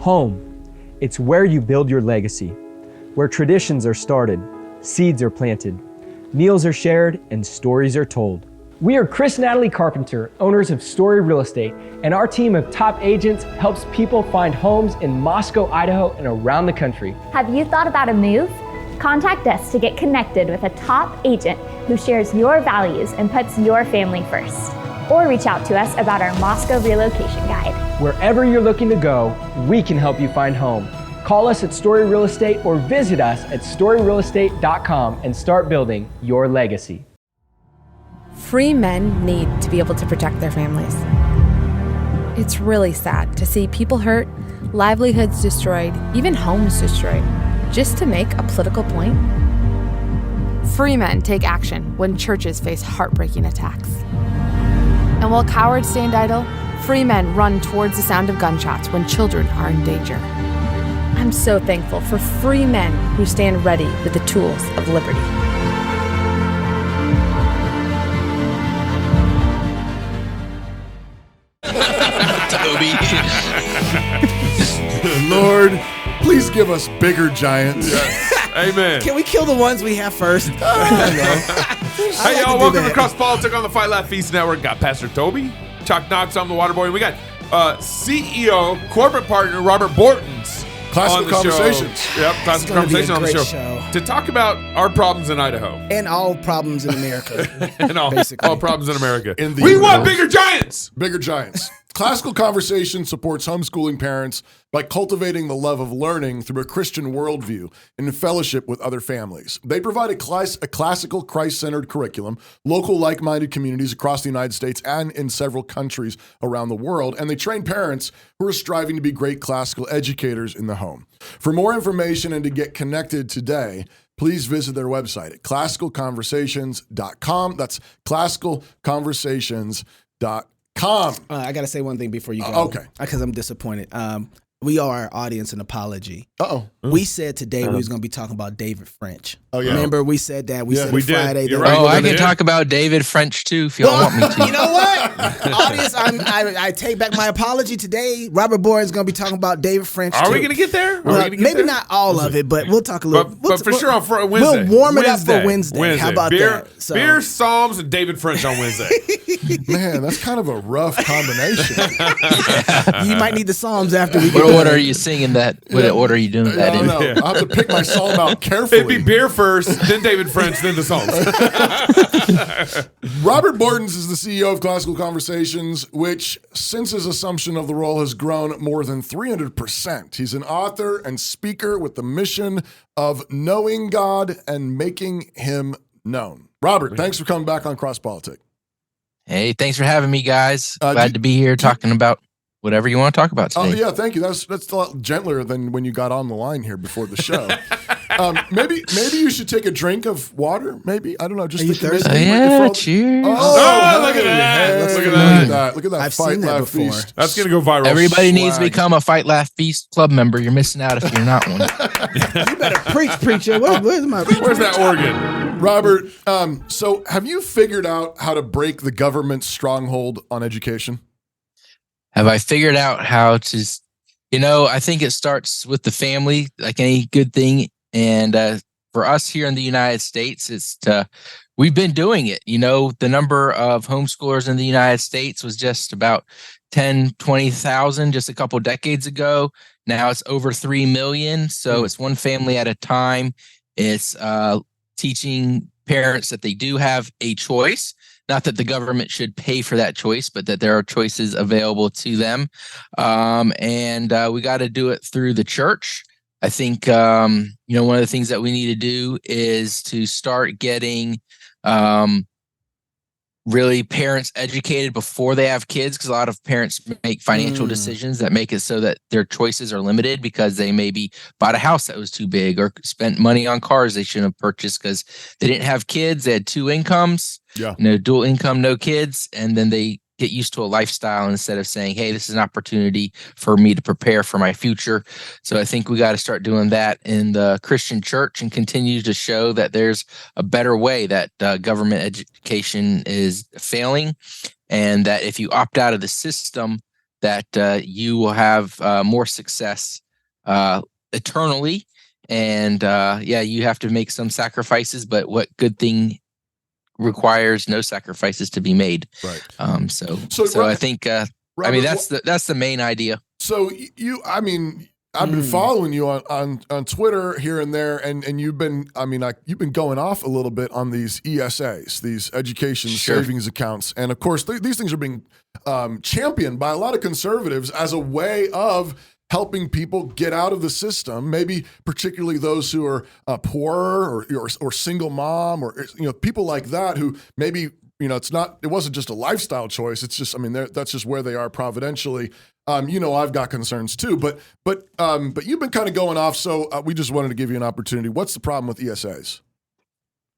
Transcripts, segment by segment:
Home. It's where you build your legacy, where traditions are started, seeds are planted, meals are shared, and stories are told. We are Chris and Natalie Carpenter, owners of Story Real Estate, and our team of top agents helps people find homes in Moscow, Idaho, and around the country. Have you thought about a move? Contact us to get connected with a top agent who shares your values and puts your family first. Or reach out to us about our Moscow relocation guide. Wherever you're looking to go, we can help you find home. Call us at Story Real Estate or visit us at storyrealestate.com and start building your legacy. Free men need to be able to protect their families. It's really sad to see people hurt, livelihoods destroyed, even homes destroyed, just to make a political point. Free men take action when churches face heartbreaking attacks. And while cowards stand idle, free men run towards the sound of gunshots when children are in danger. I'm so thankful for free men who stand ready with the tools of liberty. Lord, please give us bigger giants. Yes. Amen. Can we kill the ones we have first? Hey, y'all, welcome to Cross Politics on the Fight Laugh Feast Network. Got Pastor Toby, Chuck Knox, I'm the water boy. We got CEO, corporate partner, Robert Bortins. Classical Conversations. Yep, Classical Conversations on the show. To talk about our problems in Idaho. And all problems in America. And all problems in America. We want bigger giants! Bigger giants. Classical Conversation supports homeschooling parents by cultivating the love of learning through a Christian worldview and in fellowship with other families. They provide a classical Christ-centered curriculum, local like-minded communities across the United States and in several countries around the world, and they train parents who are striving to be great classical educators in the home. For more information and to get connected today, please visit their website at classicalconversations.com. That's classicalconversations.com. I got to say one thing before you go. Okay. Because I'm disappointed. We owe our audience an apology. Uh-oh. We said today we was going to be talking about David French. Oh, yeah. Remember we said that? We said we Friday. did. You're right. Oh, I can talk about David French too if y'all want me to. You know what? Audience, I take back my apology today. Robert Boyd is going to be talking about David French Are too. we going to get there? Maybe not all of it, but we'll talk a little. But for sure on Wednesday. We'll warm it up for Wednesday. How about beer, that? So. Beer, Psalms, and David French on Wednesday. Man, that's kind of a rough combination. You might need the Psalms after we get What order are you singing that? What order are you doing that in? No. I'll have to pick my psalm out carefully. It'd be beer first, then David French, then the Psalms. Robert Bortins is the CEO of Classical Conversations, which, since his assumption of the role, has grown more than 300%. He's an author and speaker with the mission of knowing God and making him known. Robert, thanks for coming back on Cross Politics. Hey, thanks for having me, guys. Glad to be here talking about whatever you want to talk about today. Oh, yeah, thank you. That's a lot gentler than when you got on the line here before the show. Maybe you should take a drink of water. Maybe, I don't know. Just thirsty? Cheers. Oh, look at that! Look at that! I've Fight seen that Laugh before. Feast. That's going to go viral. Everybody needs to become a Fight Laugh Feast Club member. You're missing out if you're not one. You better preach, preacher. Where's that organ? Robert, so have you figured out how to break the government's stronghold on education? Have I figured out how to, I think it starts with the family, like any good thing. And for us here in the United States, we've been doing it. The number of homeschoolers in the United States was just about 10, 20,000 just a couple decades ago. Now it's over 3 million. So it's one family at a time. It's teaching parents that they do have a choice. Not that the government should pay for that choice, but that there are choices available to them. And we got to do it through the church. I think, one of the things that we need to do is to start getting really parents educated before they have kids, because a lot of parents make financial decisions that make it so that their choices are limited because they maybe bought a house that was too big or spent money on cars they shouldn't have purchased because they didn't have kids. They had 2 incomes, dual income, no kids. And then they get used to a lifestyle instead of saying, hey, this is an opportunity for me to prepare for my future. So I think we got to start doing that in the Christian church and continue to show that there's a better way, that government education is failing, and that if you opt out of the system, that you will have more success eternally. And you have to make some sacrifices, but what good thing requires no sacrifices to be made? Right. So I think Robert, that's the main idea. So I've been following you on Twitter here and there, and you've been going off a little bit on these ESAs, these education savings accounts, and of course these things are being championed by a lot of conservatives as a way of helping people get out of the system, maybe particularly those who are poorer or single mom or people like that who maybe it wasn't just a lifestyle choice. It's just that's just where they are providentially. I've got concerns too, but you've been kind of going off, so we just wanted to give you an opportunity. What's the problem with ESAs?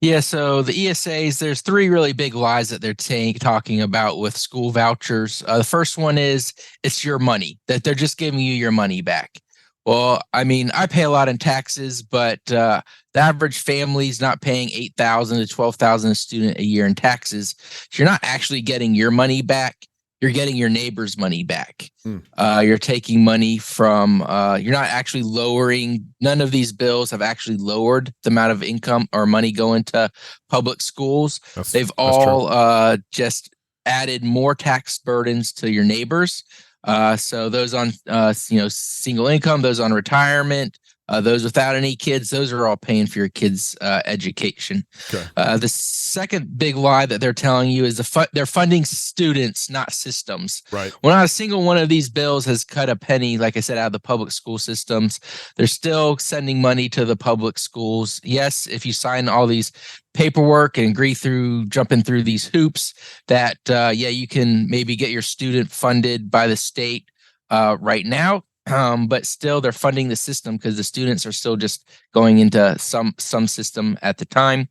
Yeah, so the ESAs, there's three really big lies that they're talking about with school vouchers. The first one is it's your money, that they're just giving you your money back. Well, I pay a lot in taxes, but the average family's not paying $8,000 to $12,000 a student a year in taxes. So you're not actually getting your money back. You're getting your neighbor's money back. You're taking money from, you're not actually lowering, none of these bills have actually lowered the amount of income or money going to public schools. They've all just added more tax burdens to your neighbors. So those on, single income, those on retirement, those without any kids, those are all paying for your kids' education. Okay. The second big lie that they're telling you is they're funding students, not systems. Right. Well, not a single one of these bills has cut a penny, like I said, out of the public school systems. They're still sending money to the public schools. Yes, if you sign all these paperwork and jumping through these hoops, that you can maybe get your student funded by the state right now. But still, they're funding the system because the students are still just going into some system at the time.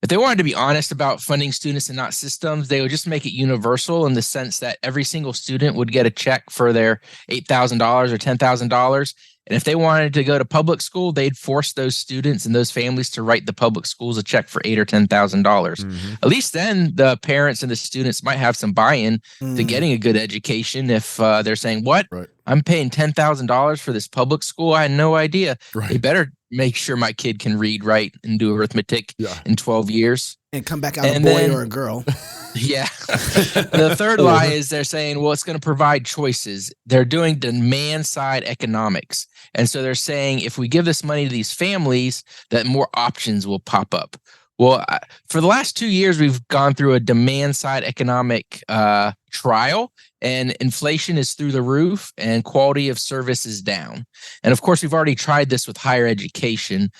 If they wanted to be honest about funding students and not systems, they would just make it universal in the sense that every single student would get a check for their $8,000 or $10,000. And if they wanted to go to public school, they'd force those students and those families to write the public schools a check for $8,000 or $10,000. Mm-hmm. At least then the parents and the students might have some buy-in to getting a good education. If they're saying, "What? Right. I'm paying $10,000 for this public school. I had no idea." Right. They better make sure my kid can read, write, and do arithmetic in 12 years. And come back out a boy or a girl. Yeah. The third lie is they're saying, well, it's going to provide choices. They're doing demand side economics. And so they're saying if we give this money to these families, that more options will pop up. Well, for the last 2 years, we've gone through a demand side economic trial, and inflation is through the roof and quality of service is down. And of course, we've already tried this with higher education,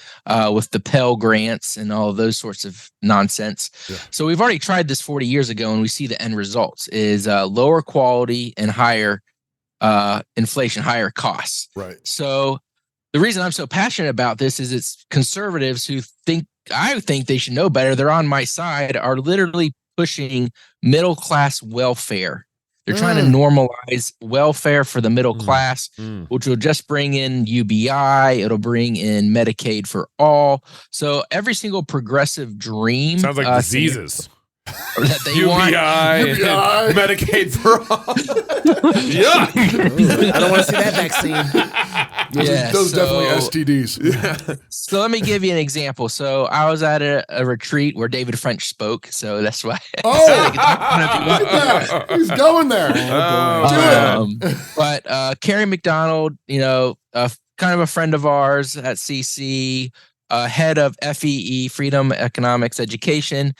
with the Pell Grants and all of those sorts of nonsense. Yeah. So we've already tried this 40 years ago, and we see the end results is lower quality and higher inflation, higher costs. Right. So the reason I'm so passionate about this is it's conservatives who I think they should know better. They're on my side, are literally pushing middle-class welfare. They're trying to normalize welfare for the middle class, which will just bring in UBI. It'll bring in Medicaid for all. So every single progressive dream. Sounds like diseases. That they UBI, want. UBI. Medicaid for all. Yuck. I don't want to see that vaccine. Those definitely STDs. Yeah. So let me give you an example. So I was at a retreat where David French spoke. So that's why. He's going there. But Carrie McDonald, kind of a friend of ours at CC, head of FEE, Freedom Economics Education.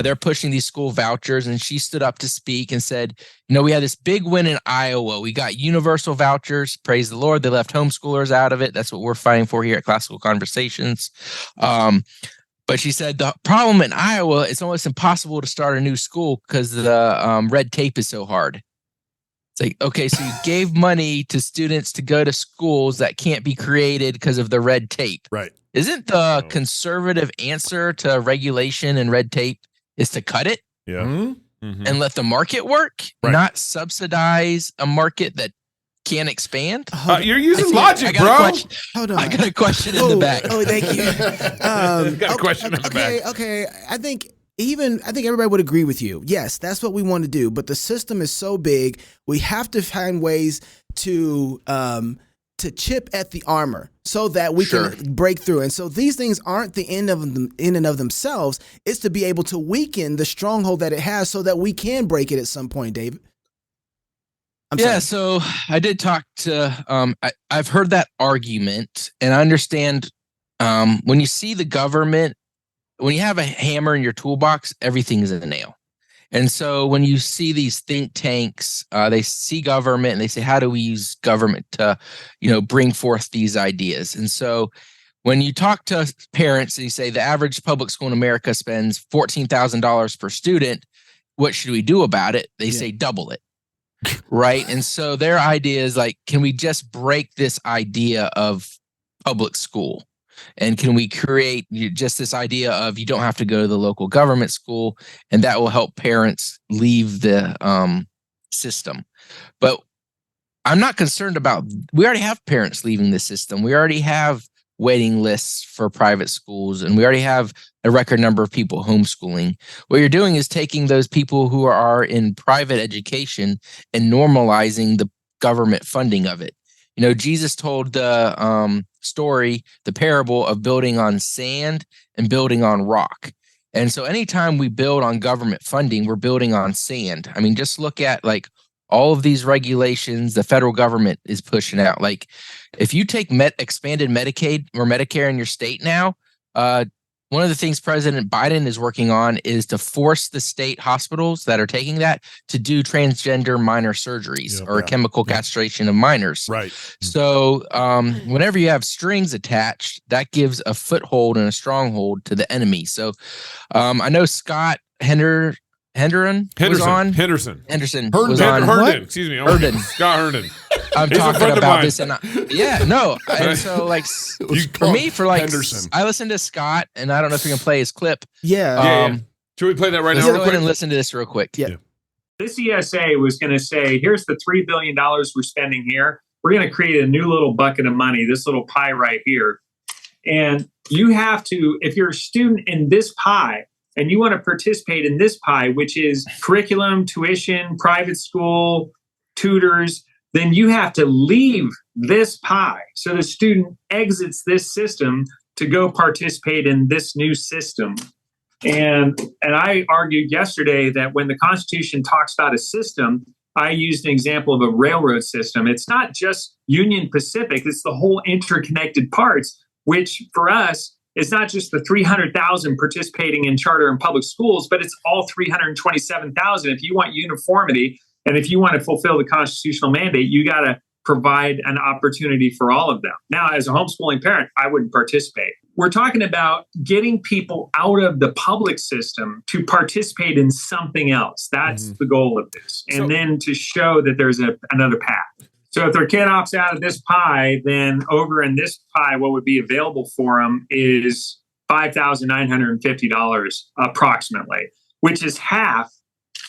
They're pushing these school vouchers, and she stood up to speak and said, we had this big win in Iowa. We got universal vouchers. Praise the Lord. They left homeschoolers out of it. That's what we're fighting for here at Classical Conversations. But she said the problem in Iowa, it's almost impossible to start a new school because the red tape is so hard. It's like, okay, so you gave money to students to go to schools that can't be created because of the red tape. Right. Isn't the conservative answer to regulation and red tape is to cut it? Yeah. And let the market work, not subsidize a market that can't expand? You're using logic, bro. Hold on. I got a question in the back. Oh, thank you. Got a question in the back. Okay. I think I think everybody would agree with you. Yes, that's what we want to do. But the system is so big, we have to find ways to chip at the armor so that we can break through. And so these things aren't the end of them in and of themselves. It's to be able to weaken the stronghold that it has so that we can break it at some point, David. So I did talk to, I've heard that argument, and I understand when you see the government, when you have a hammer in your toolbox, everything is a nail. And so when you see these think tanks, they see government and they say, how do we use government to, bring forth these ideas? And so when you talk to parents and you say the average public school in America spends $14,000 per student, what should we do about it? They say double it. Right. And so their idea is like, can we just break this idea of public school? And can we create just this idea of you don't have to go to the local government school, and that will help parents leave the system? But I'm not concerned about, we already have parents leaving the system. We already have waiting lists for private schools, and we already have a record number of people homeschooling. What you're doing is taking those people who are in private education and normalizing the government funding of it. Jesus told the story, the parable of building on sand and building on rock. And so anytime we build on government funding, we're building on sand. I mean, just look at like all of these regulations the federal government is pushing out. Like if you take expanded Medicaid or Medicare in your state now, one of the things President Biden is working on is to force the state hospitals that are taking that to do transgender minor surgeries or chemical castration of minors. Right. So whenever you have strings attached, that gives a foothold and a stronghold to the enemy. So I know Scott Henderson was on. Henderson. Herndon. Excuse me. Herndon. Scott Herndon. I'm talking about this, and and so like for me, Henderson. I listen to Scott, and I don't know if you can play his clip. Yeah. Should we play that right now? Let's go ahead and listen to this real quick. Yeah. This ESA was going to say, here's the $3 billion we're spending here. We're going to create a new little bucket of money, this little pie right here. And you have to, if you're a student in this pie and you want to participate in this pie, which is curriculum, tuition, private school, tutors, then you have to leave this pie. So the student exits this system to go participate in this new system. And I argued yesterday that when the Constitution talks about a system, I used an example of a railroad system. It's not just Union Pacific, it's the whole interconnected parts, which for us is not just the 300,000 participating in charter and public schools, but it's all 327,000. If you want uniformity, and if you want to fulfill the constitutional mandate, you got to provide an opportunity for all of them. Now, as a homeschooling parent, I wouldn't participate. We're talking about getting people out of the public system to participate in something else. That's the goal of this. And then to show that there's another path. So if their kid opts out of this pie, then over in this pie, what would be available for them is $5,950 approximately, which is half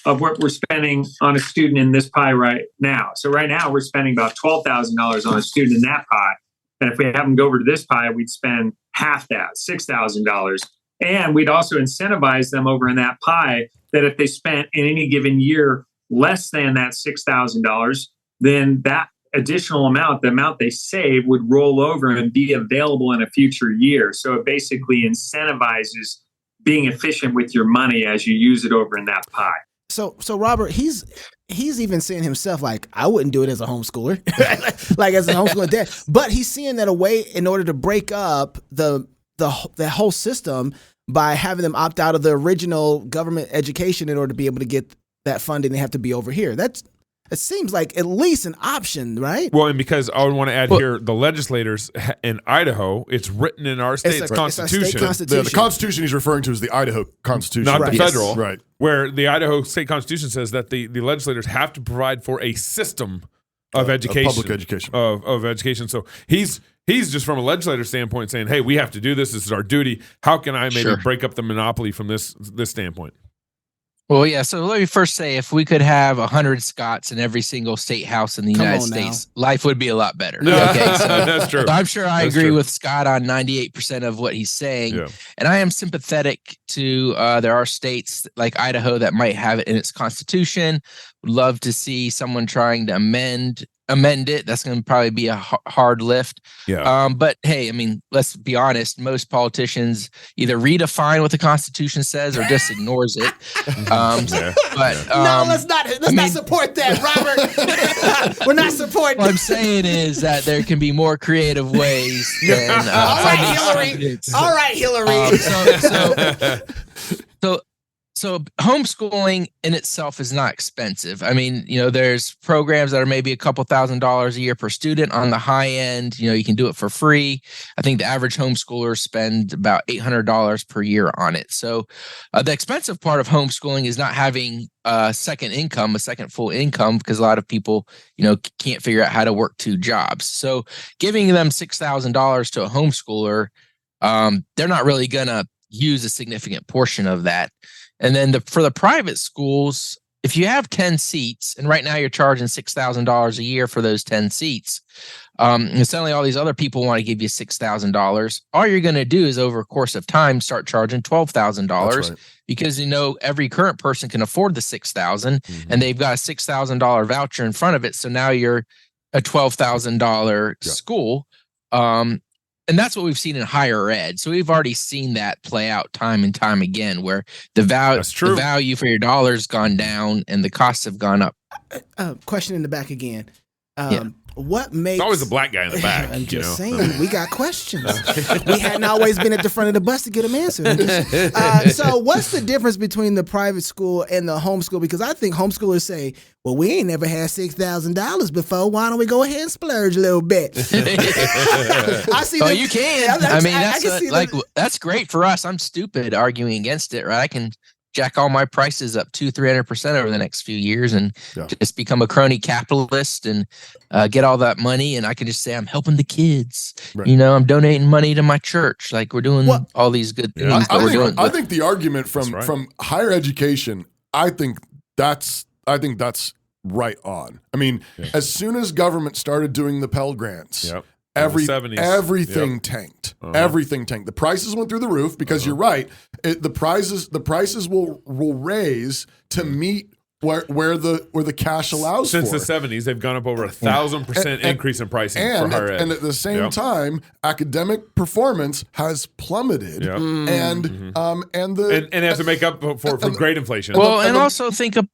of what we're spending on a student in this pie right now. So right now we're spending about $12,000 on a student in that pie. And if we have them go over to this pie, we'd spend half that, $6,000. And we'd also incentivize them over in that pie that if they spent in any given year less than that $6,000, then that additional amount, the amount they save, would roll over and be available in a future year. So it basically incentivizes being efficient with your money as you use it over in that pie. So Robert, he's even saying himself, like, I wouldn't do it as a homeschooler, like as a homeschooler dad. But he's seeing that a way in order to break up the whole system by having them opt out of the original government education in order to be able to get that funding. They have to be over here. It seems like at least an option, right? Well, and because I would want to add here, the legislators in Idaho, it's written in our state's constitution. State constitution. The Constitution he's referring to is the Idaho Constitution. Not the federal. Right. Where the Idaho state constitution says that the legislators have to provide for a system of education. Of public education. Of education. So he's just from a legislator standpoint saying, hey, we have to do this. This is our duty. How can I maybe break up the monopoly from this standpoint? Well, yeah. So let me first say, if we could have 100 Scots in every single state house in the Come United on now. States, life would be a lot better. Yeah. Okay, so That's true. I'm sure I That's agree true. with Scott on 98% of what he's saying. Yeah. And I am sympathetic to there are states like Idaho that might have it in its constitution. Would love to see someone trying to amend it. That's going to probably be a hard lift. Yeah. But hey, I mean, let's be honest. Most politicians either redefine what the Constitution says or just ignores it. But No, let's not support that, Robert. We're not supporting. What I'm saying is that there can be more creative ways than All right, funding Hillary. students. All right, Hillary. So homeschooling in itself is not expensive. I mean, there's programs that are maybe a couple $1,000s a year per student. On the high end, you can do it for free. I think the average homeschooler spend about $800 per year on it. So the expensive part of homeschooling is not having a second full income, because a lot of people, can't figure out how to work two jobs. So giving them $6,000 to a homeschooler, they're not really going to use a significant portion of that. And then for the private schools, if you have 10 seats, and right now you're charging $6,000 a year for those 10 seats, and suddenly all these other people want to give you $6,000, all you're going to do is over a course of time start charging $12,000, because every current person can afford the $6,000, and they've got a $6,000 voucher in front of it. So now you're a $12,000 school. And that's what we've seen in higher ed. So we've already seen that play out time and time again, where the value for your dollar's gone down and the costs have gone up. Question in the back again. Yeah. What makes... It's always the black guy in the back. I'm just saying, we got questions. We hadn't always been at the front of the bus to get them answered. So what's the difference between the private school and the homeschool? Because I think homeschoolers say, well, we ain't never had $6,000 before. Why don't we go ahead and splurge a little bit? I see. You can. That's great for us. I'm stupid arguing against it, right? I can jack all my prices up 200-300% over the next few years and just become a crony capitalist and get all that money. And I can just say, I'm helping the kids. Right. I'm donating money to my church. Like, we're doing all these good things. I think the argument from higher education, I think that's right on. I mean, as soon as government started doing the Pell Grants, everything tanked. Everything tanked. The prices went through the roof because you're right. The prices will raise to meet where the cash allows Since for. the 70s, they've gone up over 1,000% increase in pricing for higher ed. And at the same time, academic performance has plummeted. And they have to make up for grade inflation. Well, and also think of...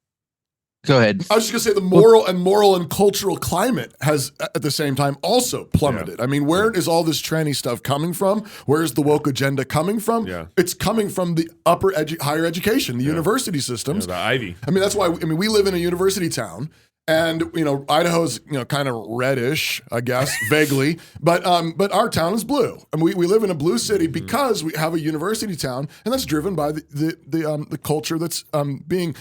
Go ahead. I was just going to say the moral and cultural climate has at the same time also plummeted. I mean, where is all this tranny stuff coming from? Where's the woke agenda coming from? It's coming from the higher education, the university systems. The Ivy. I mean, that's why we live in a university town. And Idaho's kind of reddish, I guess, vaguely, but our town is blue, and we live in a blue city because we have a university town, and that's driven by the culture that's being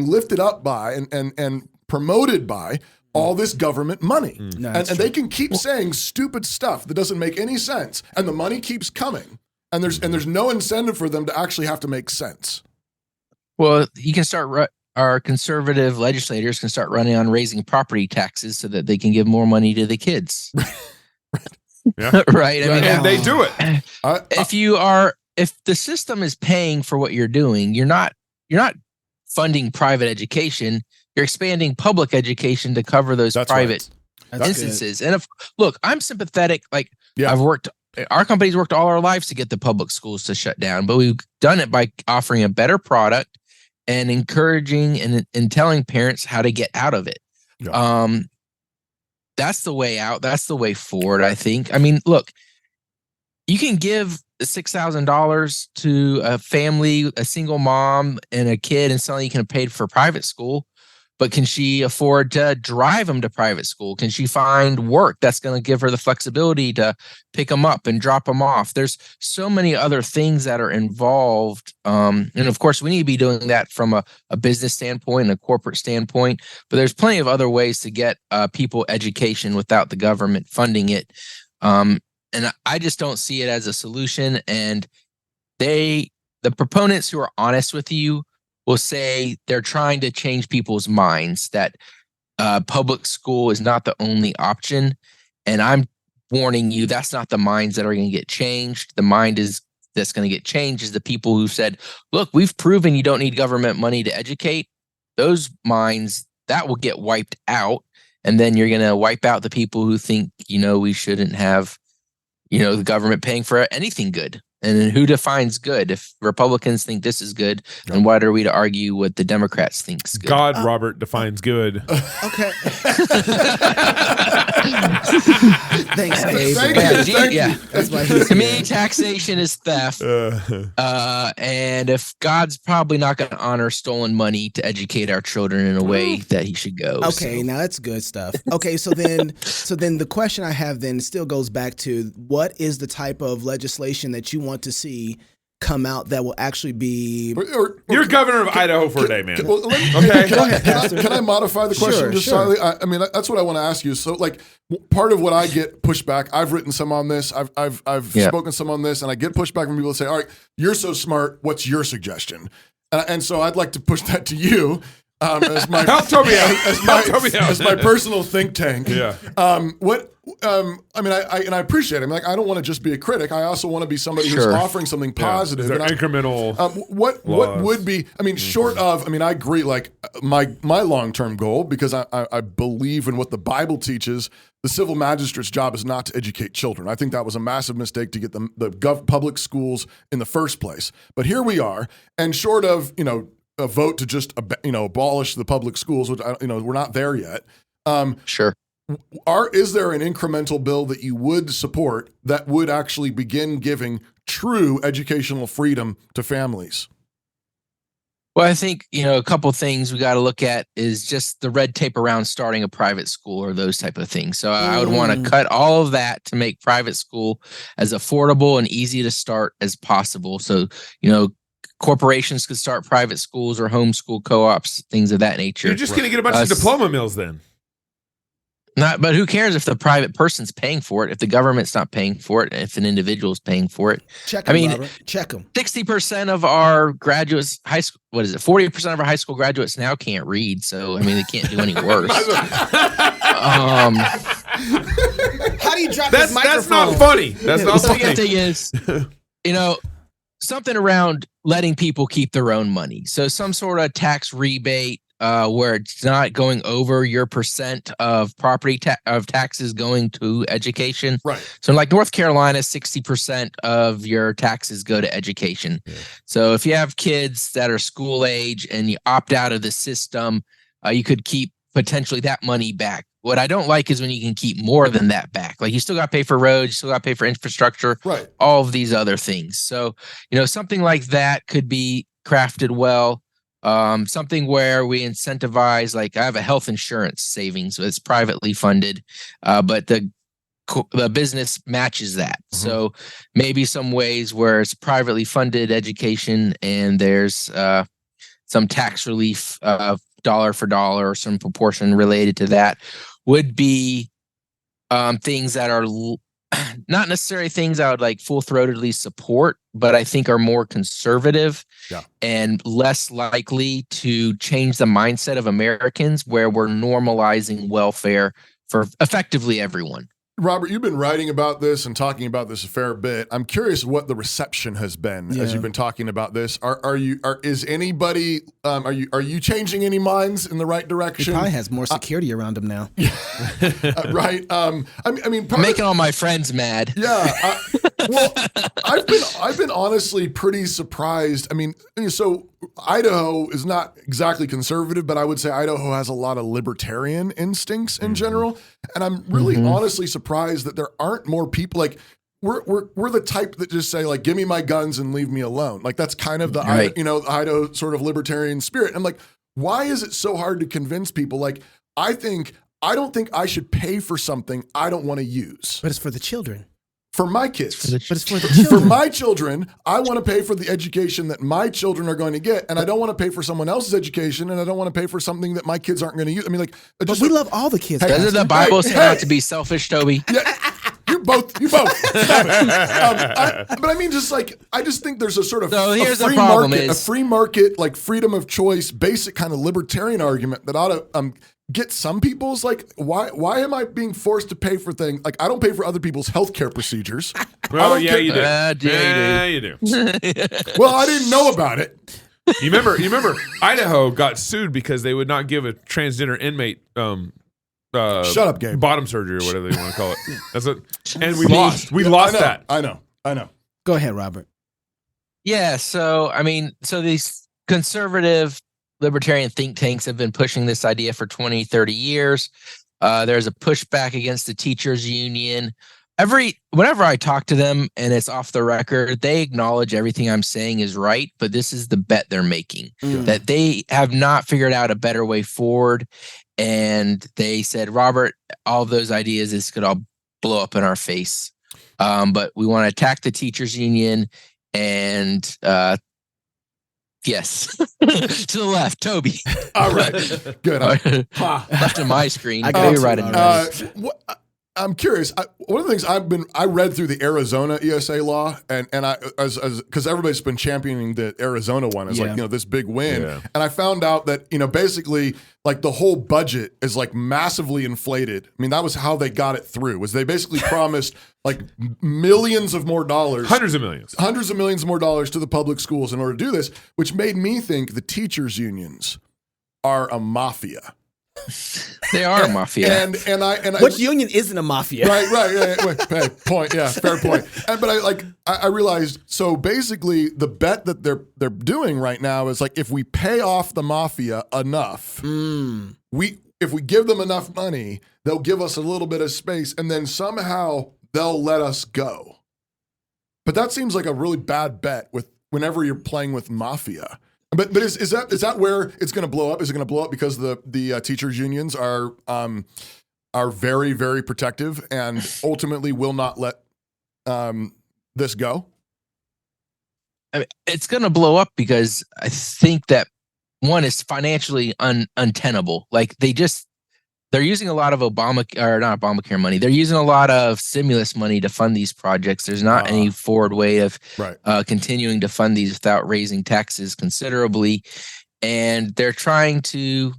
lifted up by and promoted by all this government money. And they can keep saying stupid stuff that doesn't make any sense, and the money keeps coming, and there's no incentive for them to actually have to make sense. Well, you can start. Our conservative legislators can start running on raising property taxes so that they can give more money to the kids. Right? I mean, and they do it. If the system is paying for what you're doing, you're not funding private education. You're expanding public education to cover those private instances. Good. And look, I'm sympathetic. Our company's worked all our lives to get the public schools to shut down, but we've done it by offering a better product and encouraging and telling parents how to get out of it. That's the way out. That's the way forward, I think. I mean, look, you can give $6,000 to a family, a single mom and a kid, and suddenly you can pay for private school. But can she afford to drive them to private school? Can she find work that's going to give her the flexibility to pick them up and drop them off? There's so many other things that are involved. And of course, we need to be doing that from a business standpoint, a corporate standpoint. But there's plenty of other ways to get people education without the government funding it. And I just don't see it as a solution. And the the proponents who are honest with you will say they're trying to change people's minds, that public school is not the only option. And I'm warning you, that's not the minds that are going to get changed. The mind that's going to get changed is the people who said, look, we've proven you don't need government money to educate. Those minds, that will get wiped out. And then you're going to wipe out the people who think, we shouldn't have, the government paying for anything good. And then who defines good? If Republicans think this is good, then what are we to argue what the Democrats think is good? God, Robert, defines good. Okay. Thanks, Dave. Thank you. That's why he's To me, here. taxation is theft. And if God's probably not going to honor stolen money to educate our children in a way that he should go. Okay, now that's good stuff. Okay, so then the question I have then still goes back to, what is the type of legislation that you want to see come out that will actually be... You're governor of Idaho for a day, man. Well, Okay. Can I modify the question just slightly? I mean, that's what I want to ask you. So, like, part of what I get pushback, I've written some on this, I've spoken some on this, and I get pushback from people that say, all right, you're so smart, what's your suggestion? And so I'd like to push that to you. As my Help Toby out. as my personal think tank. Yeah. I mean, I appreciate it. I mean, like, I don't want to just be a critic. I also want to be somebody who's offering something positive. They're incremental. What would be? I mean, short of. I mean, I agree. Like my long-term goal, because I believe in what the Bible teaches. The civil magistrate's job is not to educate children. I think that was a massive mistake to get the public schools in the first place. But here we are, and short of a vote to just abolish the public schools, which we're not there yet. Sure. Is there an incremental bill that you would support that would actually begin giving true educational freedom to families? Well, I think, a couple things we got to look at is just the red tape around starting a private school or those type of things. So I would want to cut all of that to make private school as affordable and easy to start as possible. So, corporations could start private schools or homeschool co-ops, things of that nature. You're just going to get a bunch of diploma mills then. But who cares if the private person's paying for it, if the government's not paying for it, if an individual's paying for it? Check them, Robert. Check them. 60% of our graduates, 40% of our high school graduates now can't read. So, I mean, they can't do any worse. How do you drop this microphone? That's not funny. That's not funny. The second thing is, something around letting people keep their own money. So some sort of tax rebate where it's not going over your percent of property of taxes going to education. Right. So like North Carolina, 60% of your taxes go to education. Yeah. So if you have kids that are school age and you opt out of the system, you could keep potentially that money back. What I don't like is when you can keep more than that back. Like you still got to pay for roads, you still got to pay for infrastructure, right? All of these other things. So, something like that could be crafted well. Something where we incentivize, like I have a health insurance savings that's privately funded, but the business matches that. Mm-hmm. So maybe some ways where it's privately funded education and there's some tax relief, dollar for dollar, or some proportion related to that would be things that are not necessarily things I would like full-throatedly support, but I think are more conservative and less likely to change the mindset of Americans, where we're normalizing welfare for effectively everyone. Robert, you've been writing about this and talking about this a fair bit. I'm curious what the reception has been as you've been talking about this. Are you changing any minds in the right direction? He probably has more security around him now. Right. I mean, making all my friends mad. Yeah. Well, I've been honestly pretty surprised. I mean, so Idaho is not exactly conservative, but I would say Idaho has a lot of libertarian instincts in general, and I'm really honestly surprised that there aren't more people like. We're the type that just say, like, give me my guns and leave me alone. Like, that's kind of the Idaho sort of libertarian spirit. And I'm like, why is it so hard to convince people? Like, I don't think I should pay for something I don't want to use. But it's for the children. For my kids. But it's for the children. For my children, I want to pay for the education that my children are going to get, and I don't want to pay for someone else's education, and I don't want to pay for something that my kids aren't going to use. I mean, like, but we love all the kids. Doesn't the Bible say not to be selfish, Toby? Yeah, you both. Stop it. But I mean, I just think there's a sort of here's a free the problem market, is, a free market, like freedom of choice, basic kind of libertarian argument that ought to get some people's like, why am I being forced to pay for things? Like, I don't pay for other people's healthcare procedures. Well, yeah, you do. You do. Well, I didn't know about it. You remember Idaho got sued because they would not give a transgender inmate shut up, Gabe. Bottom surgery or whatever you want to call it. That's it. And we lost. We lost that. I know. Go ahead, Robert. Yeah. So, I mean, these conservative libertarian think tanks have been pushing this idea for 20, 30 years. There's a pushback against the teachers union. Whenever I talk to them and it's off the record, they acknowledge everything I'm saying is right, but this is the bet they're making, that they have not figured out a better way forward. And they said, Robert, all of those ideas, this could all blow up in our face. But we want to attack the teachers union and yes, to the left, Toby. All right, good. Left of my screen. I got you you, right in there. I'm curious. One of the things I read through the Arizona ESA law, and I because everybody's been championing the Arizona one as like this big win, and I found out that basically like the whole budget is like massively inflated. I mean, that was how they got it through. Was they basically promised like millions of more dollars, hundreds of millions more dollars to the public schools in order to do this, which made me think the teachers unions are a mafia. They are a mafia. And Which union isn't a mafia? Right. Hey, point. Yeah, fair point. But I realized, so basically the bet that they're doing right now is like, if we pay off the mafia enough, if we give them enough money, they'll give us a little bit of space, and then somehow they'll let us go. But that seems like a really bad bet whenever you're playing with mafia. But is that where it's going to blow up? Is it going to blow up because the teachers unions are very, very protective and ultimately will not let this go? I mean, it's going to blow up because I think that one is financially untenable. Like they're using a lot of not Obamacare money. They're using a lot of stimulus money to fund these projects. There's not any forward way of continuing to fund these without raising taxes considerably. And they're trying to,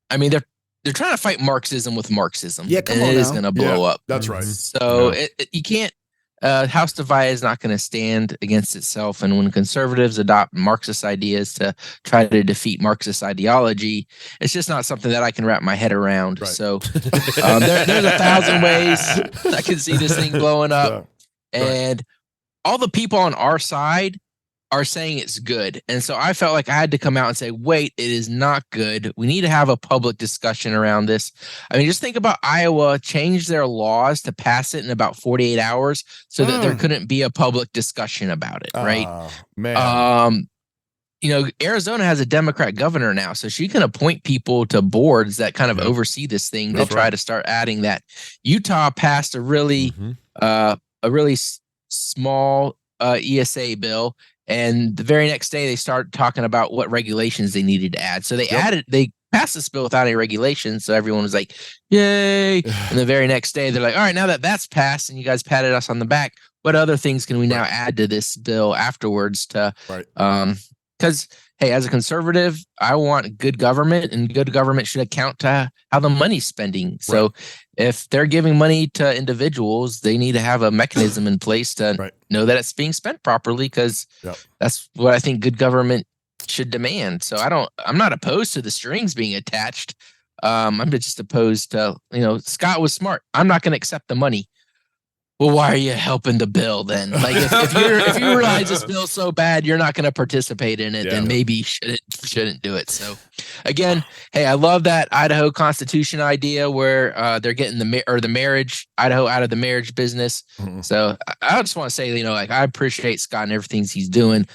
they're trying to fight Marxism with Marxism. Yeah, and it is going to blow up. That's right. So you can't, House divide is not going to stand against itself. And when conservatives adopt Marxist ideas to try to defeat Marxist ideology, it's just not something that I can wrap my head around. Right. So there's 1,000 ways I can see this thing blowing up. Yeah. And all the people on our side are saying it's good. And so I felt like I had to come out and say, wait, it is not good. We need to have a public discussion around this. I mean, just think about Iowa changed their laws to pass it in about 48 hours so that there couldn't be a public discussion about it, right? Man. Arizona has a Democrat governor now, so she can appoint people to boards that kind of oversee this thing to try to start adding that. Utah passed a really small ESA bill. And the very next day, they started talking about what regulations they needed to add. So they passed this bill without any regulations. So everyone was like, yay. And the very next day, they're like, all right, now that that's passed and you guys patted us on the back, what other things can we now add to this bill afterwards to, because, hey, as a conservative, I want good government, and good government should account to how the money's spending. So if they're giving money to individuals, they need to have a mechanism in place to know that it's being spent properly, because that's what I think good government should demand. So I'm not opposed to the strings being attached. I'm just opposed to, Scott was smart. I'm not going to accept the money. Well, why are you helping the bill then? Like, if you realize this bill's so bad, you're not going to participate in it, then maybe you shouldn't do it. So, again, hey, I love that Idaho Constitution idea where they're getting the marriage, Idaho out of the marriage business. So, I just want to say, I appreciate Scott and everything he's doing.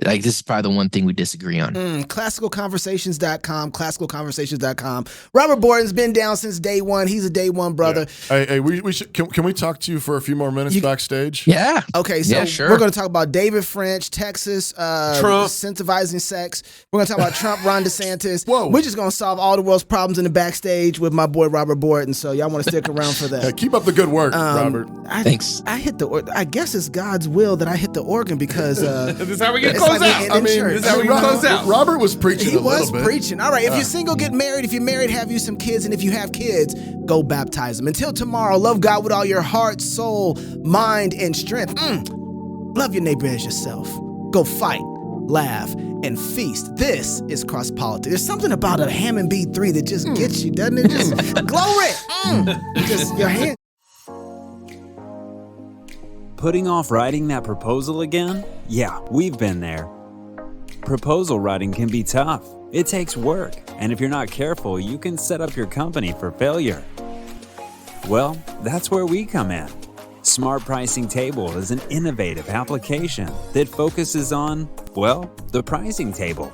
Like, this is probably the one thing we disagree on. Classicalconversations.com, classicalconversations.com. Robert Bortins been down since day one. He's a day one brother. Yeah. Hey, we should. Can we talk to you for a few more minutes backstage? Yeah. Okay, so yeah, sure. we're going to talk about David French, Texas, Trump, incentivizing sex. We're going to talk about Trump, Ron DeSantis. Whoa. We're just going to solve all the world's problems in the backstage with my boy Robert Bortins. So y'all want to stick around for that. Yeah, keep up the good work, Robert. Thanks. I guess it's God's will that I hit the organ because this is how we get it's close like out. in church. This is how we can close out. Robert was preaching He a little was bit. preaching. All right, if you're single, get married. If you're married, have you some kids. And if you have kids, go baptize them. Until tomorrow, love God with all your heart, soul, mind, and strength. Love your neighbor as yourself. Go fight, laugh, and feast. This is Cross Politics. There's something about a Hammond B3 that just gets you, doesn't it? Just glory. Just your hand. Putting off writing that proposal again? Yeah, we've been there. Proposal writing can be tough. It takes work, and if you're not careful, you can set up your company for failure. Well, that's where we come in. Smart Pricing Table is an innovative application that focuses on, well, the pricing table.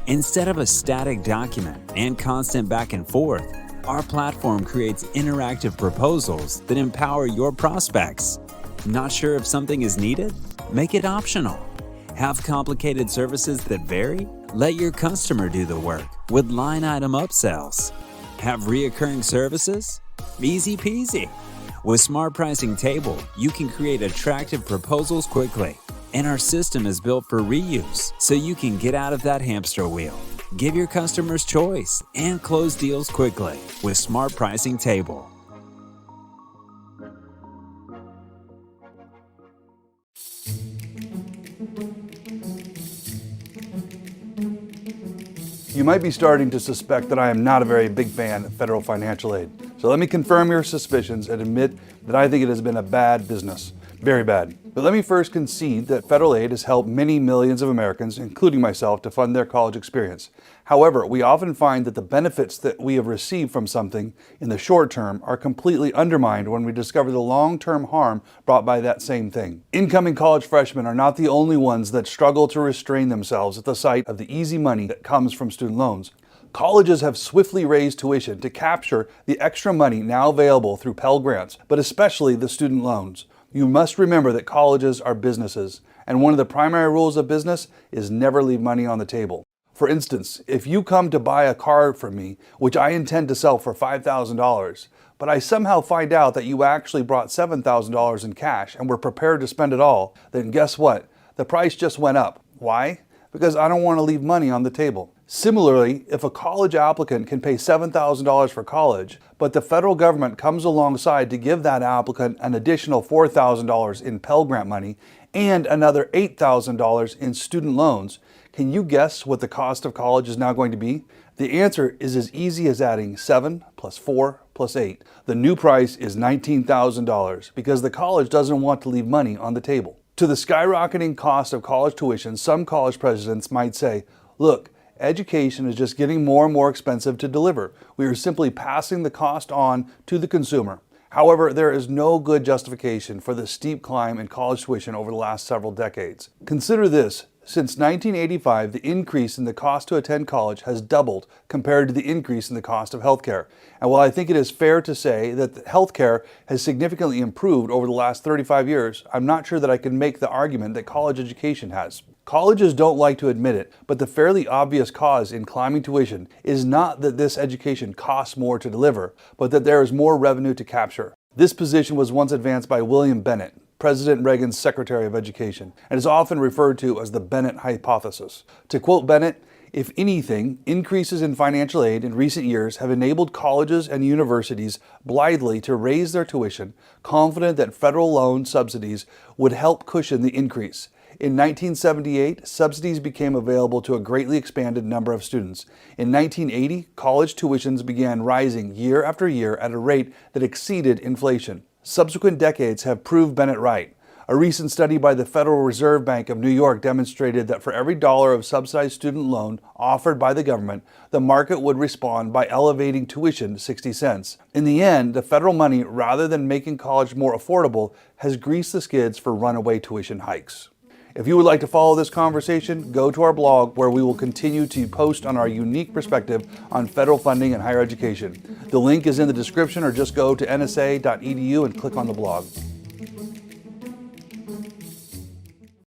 Instead of a static document and constant back and forth, our platform creates interactive proposals that empower your prospects. Not sure if something is needed? Make it optional. Have complicated services that vary? Let your customer do the work with line item upsells. Have reoccurring services? Easy peasy. With Smart Pricing Table, you can create attractive proposals quickly. And our system is built for reuse, so you can get out of that hamster wheel. Give your customers choice and close deals quickly with Smart Pricing Table. You might be starting to suspect that I am not a very big fan of federal financial aid. So let me confirm your suspicions and admit that I think it has been a bad business. Very bad. But let me first concede that federal aid has helped many millions of Americans, including myself, to fund their college experience. However, we often find that the benefits that we have received from something in the short term are completely undermined when we discover the long-term harm brought by that same thing. Incoming college freshmen are not the only ones that struggle to restrain themselves at the sight of the easy money that comes from student loans. Colleges have swiftly raised tuition to capture the extra money now available through Pell Grants, but especially the student loans. You must remember that colleges are businesses, and one of the primary rules of business is never leave money on the table. For instance, if you come to buy a car from me, which I intend to sell for $5,000, but I somehow find out that you actually brought $7,000 in cash and were prepared to spend it all, then guess what? The price just went up. Why? Because I don't want to leave money on the table. Similarly, if a college applicant can pay $7,000 for college, but the federal government comes alongside to give that applicant an additional $4,000 in Pell Grant money and another $8,000 in student loans, can you guess what the cost of college is now going to be? The answer is as easy as adding 7 plus 4 plus 8. The new price is $19,000 because the college doesn't want to leave money on the table. To the skyrocketing cost of college tuition, some college presidents might say, look, education is just getting more and more expensive to deliver. We are simply passing the cost on to the consumer. However, there is no good justification for the steep climb in college tuition over the last several decades. Consider this. Since 1985, the increase in the cost to attend college has doubled compared to the increase in the cost of healthcare. And while I think it is fair to say that healthcare has significantly improved over the last 35 years, I'm not sure that I can make the argument that college education has. Colleges don't like to admit it, but the fairly obvious cause in climbing tuition is not that this education costs more to deliver, but that there is more revenue to capture. This position was once advanced by William Bennett, President Reagan's Secretary of Education, and is often referred to as the Bennett hypothesis. To quote Bennett, if anything, increases in financial aid in recent years have enabled colleges and universities blithely to raise their tuition, confident that federal loan subsidies would help cushion the increase. In 1978, subsidies became available to a greatly expanded number of students. In 1980, college tuitions began rising year after year at a rate that exceeded inflation. Subsequent decades have proved Bennett right. A recent study by the Federal Reserve Bank of New York demonstrated that for every dollar of subsidized student loan offered by the government, the market would respond by elevating tuition 60 cents. In the end, the federal money, rather than making college more affordable, has greased the skids for runaway tuition hikes. If you would like to follow this conversation, go to our blog where we will continue to post on our unique perspective on federal funding in higher education. The link is in the description, or just go to nsa.edu and click on the blog.